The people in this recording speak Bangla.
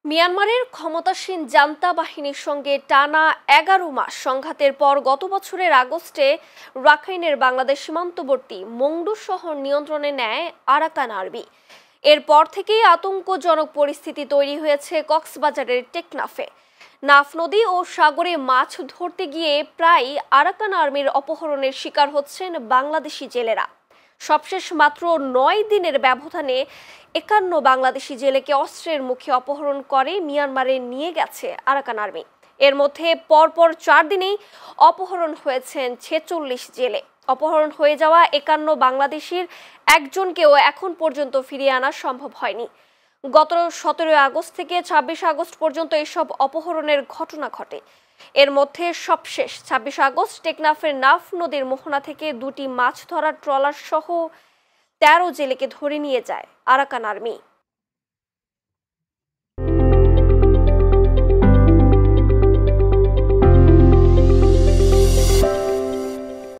মিয়ানমারের ক্ষমতাসীন জান্তা বাহিনীর সঙ্গে টানা ১১ মাস সংঘাতের পর গত বছরের আগস্টে রাখাইনের বাংলাদেশ সীমান্তবর্তী মংডু শহর নিয়ন্ত্রণে নেয় আরাকান আর্মি। এরপর থেকেই আতঙ্কজনক পরিস্থিতি তৈরি হয়েছে কক্সবাজারের টেকনাফে। নাফ নদী ও সাগরে মাছ ধরতে গিয়ে প্রায় আরাকান আর্মির অপহরণের শিকার হচ্ছেন বাংলাদেশি জেলেরা। সবশেষ মাত্র ৯ দিনের ব্যবধানে ৫১ বাংলাদেশি জেলেকে অস্ত্রের মুখে অপহরণ করে মিয়ানমারে নিয়ে গেছে আরাকান আর্মি। এর মধ্যে পরপর ৪ দিনেই অপহরণ হয়েছেন ৪৬ জেলে। অপহরণ হয়ে যাওয়া ৫১ বাংলাদেশির একজনকেও এখন পর্যন্ত ফিরিয়ে আনা সম্ভব হয়নি। গত ১৭ আগস্ট থেকে ২৬ আগস্ট পর্যন্ত এসব অপহরণের ঘটনা ঘটে। এর মধ্যে সবশেষ ২৬ আগস্ট টেকনাফের নাফ নদীর মোহনা থেকে ২টি মাছ ধরার ট্রলার সহ ১৩ জেলেকে ধরে নিয়ে যায় আরাকান আর্মি।